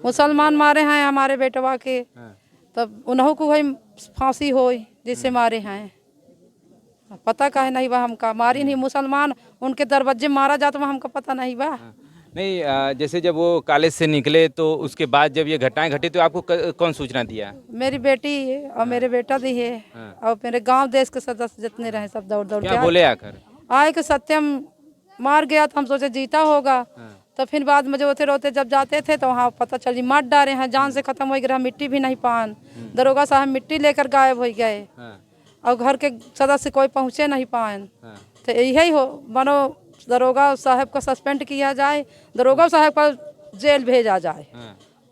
मुसलमान मारे हैं हमारे बेटवा के, तब उन्हों को वही फांसी हो जिससे मारे हैं। पता का है नहीं बा हमका, मारी नहीं मुसलमान उनके दरवाजे मारा जाता वह हमका पता नहीं बा। नहीं, जैसे जब वो कॉलेज से निकले तो उसके बाद जब ये घटनाएं घटी तो आपको कौन सूचना दिया? मेरी बेटी और मेरे बेटा दी है और मेरे गांव देश के सदस्य जितने रहे सब दौड़ दौड़ क्या बोले आकर? आए कि सत्यम मार गया तो हम सोचे जीता होगा। तो फिर बाद में जो रोते रोते जब जाते थे तो वहाँ पता चली मार डाले हैं, जान से खत्म हो गया, मिट्टी भी नहीं पान। दरोगा साहब मिट्टी लेकर गायब हो गए और घर के सदस्य कोई पहुँचे नहीं पाए। तो यही हो मानो दरोगा साहब को सस्पेंड किया जाए, दरोगा साहब को जेल भेजा जाए।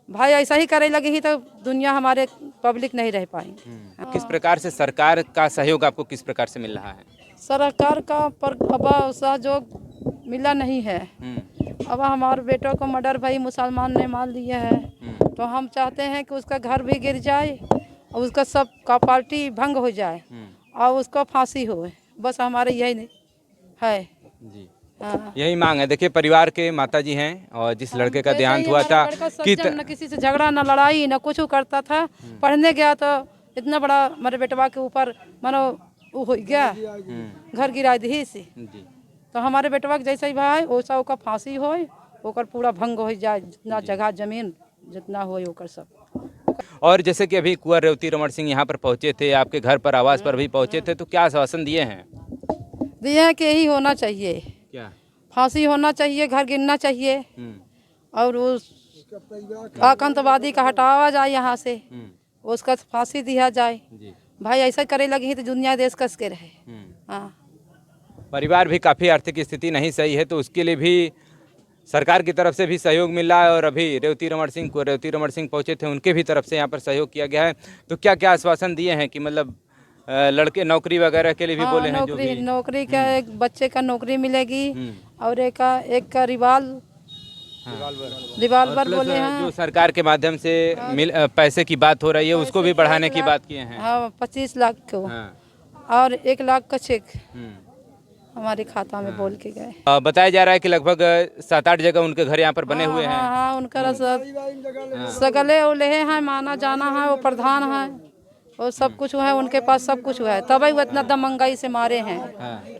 भाई ऐसा ही करे लगी ही तो दुनिया हमारे पब्लिक नहीं रह पाई। किस प्रकार से सरकार का सहयोग आपको किस प्रकार से मिल रहा है? सरकार का पर अब सहयोग मिला नहीं है। अब हमारे बेटों को मर्डर भाई मुसलमान ने मार दिया है, तो हम चाहते हैं कि उसका घर भी गिर जाए और उसका सब का पार्टी भंग हो जाए और उसको फांसी हो। बस हमारे यही नहीं है जी। यही मांग है। देखिए परिवार के माताजी हैं और जिस लड़के का देहांत हुआ था कि न किसी से झगड़ा न लड़ाई न कुछ करता था, पढ़ने गया तो इतना बड़ा मेरे बेटवा के ऊपर मानो हो गया, घर गिरा दी से। तो हमारे बेटवा के जैसे ही भाई वैसा ओकर फांसी हो, ओकर पूरा भंग हो जाए, जितना जगह जमीन जितना हो ओकर सब। और जैसे कि अभी कुंवर रेवती रमण सिंह यहाँ पर पहुँचे थे, आपके घर पर आवास पर भी पहुँचे थे, तो क्या आश्वासन दिए हैं? दिए हैं कि यही होना चाहिए, क्या फांसी होना चाहिए, घर गिरना चाहिए और उस आतंकवादी का हटावा जाए यहाँ से, उसका फांसी दिया जाए। भाई ऐसा करे लगी तो दुनिया देश कस के रहे। हाँ, परिवार भी काफ़ी आर्थिक स्थिति नहीं सही है, तो उसके लिए भी सरकार की तरफ से भी सहयोग मिल रहा है और अभी रेवती रमण सिंह पहुंचे थे, उनके भी तरफ से यहाँ पर सहयोग किया गया है। तो क्या क्या आश्वासन दिए हैं कि मतलब लड़के नौकरी वगैरह के लिए भी बोले हैं? जो भी नौकरी का एक बच्चे का नौकरी मिलेगी और एक का रिवाल्वर बोले हैं। जो सरकार के माध्यम से पैसे की बात हो रही है उसको भी बढ़ाने की बात किए हैं। हाँ, 25 लाख को और 1 लाख का चेक हमारे खाता में बोल के गए। बताया जा रहा है कि लगभग 7-8 जगह उनके घर यहाँ पर बने हुए हैं। हाँ, उनका सगले उले हैं, माना जाना है, वो प्रधान है और सब कुछ है, उनके पास सब कुछ है, तभी वो इतना दमंगाई से मारे हैं।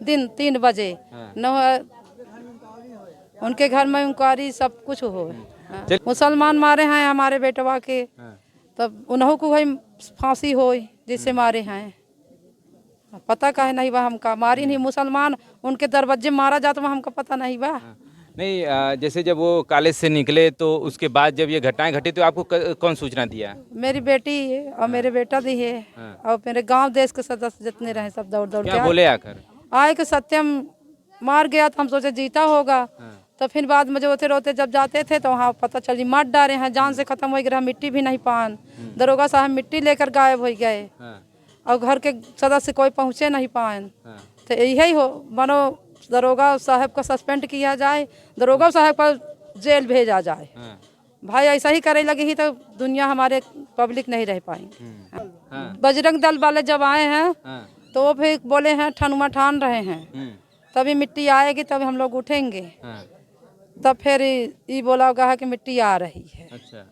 दिन 3 बजे न उनके घर में इंक्वायरी सब कुछ हो। मुसलमान मारे हैं हमारे बेटवा के, तब उन्हों को वही फांसी हो जिससे मारे हैं। पता का है नहीं बा हमका, मारी नहीं मुसलमान उनके दरवाजे मारा जाता वह हमका पता नहीं बा। नहीं, जैसे जब वो कॉलेज से निकले तो उसके बाद जब ये घटनाएं घटी तो आपको कौन सूचना दिया? मेरी बेटी और मेरे बेटा दी है और मेरे गांव देश के सदस्य जितने रहे सब दौड़ दौड़ क्या बोले आकर? आए कि सत्यम मार गया तो हम सोचे जीता होगा। तो फिर बाद में जो रोते रोते जब जाते थे तो वहाँ पता चली मार डाले हैं, जान से खत्म हो गया, मिट्टी भी नहीं पान। दरोगा साहब मिट्टी लेकर गायब हो गए और घर के सदस्य कोई पहुँचे नहीं पाए। तो यही हो मानो दरोगा साहब को सस्पेंड किया जाए, दरोगा साहब को जेल भेजा जाए। भाई ऐसा ही करे लगी ही तो दुनिया हमारे पब्लिक नहीं रह पाई। बजरंग दल वाले जब आए हैं तो वो फिर बोले हैं ठनुमा ठान रहे हैं, तभी मिट्टी आएगी तभी हम लोग उठेंगे। तब फिर ये बोला गया कि मिट्टी आ रही है। अच्छा।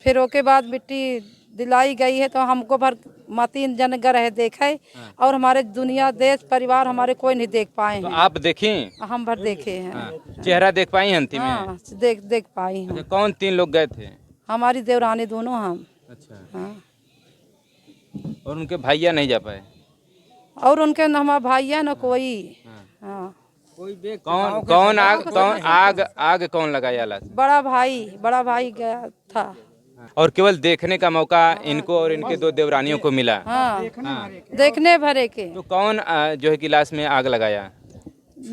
फिर ओके बाद मिट्टी दिलाई गई है तो हमको भर 3 जन रहे देखे और हमारे दुनिया देश परिवार हमारे कोई नहीं देख पाए तो हैं। आप देखें? हम भर देखे हैं। चेहरा देख पाई हैं अंतिम में? हाँ, देख पाई हैं। अच्छा, कौन 3 लोग गए थे? हमारी देवरानी दोनों हम। अच्छा। हाँ। और उनके भैया नहीं जा पाए? और उनके न हमारा भैया न कोई। हाँ। कौन आग कौन लगाया? बड़ा भाई गया था और केवल देखने का मौका इनको और इनके 2 देवरानियों को मिला। हाँ, देखने भरे के। तो कौन जो है कि लाश में आग लगाया?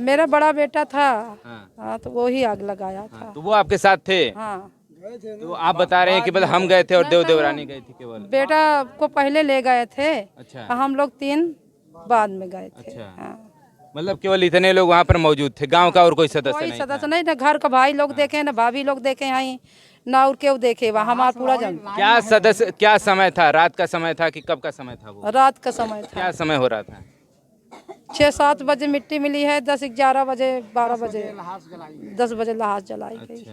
मेरा बड़ा बेटा था। हाँ, तो वो ही आग लगाया था। तो वो आपके साथ थे? हाँ। तो आप बता रहे हैं कि बस हम गए थे और देवरानी गई थी केवल? बेटा को पहले ले गए थे। अच्छा। हम लोग 3 बाद में गए थे। अच्छा। हाँ। मतलब केवल इतने लोग वहाँ पर मौजूद थे, गांव का और कोई सदस्य नहीं, ना घर का भाई लोग देखे ना भाभी लोग देखे हैं ना और क्यों देखे वहाँ हमारा पूरा जन। क्या समय था? रात का समय था कि कब का समय था वो? रात का समय था। क्या समय हो रहा था? 6-7 बजे मिट्टी मिली है, 10-11 बजे 12 बजे 10 बजे लाश जलाई गई।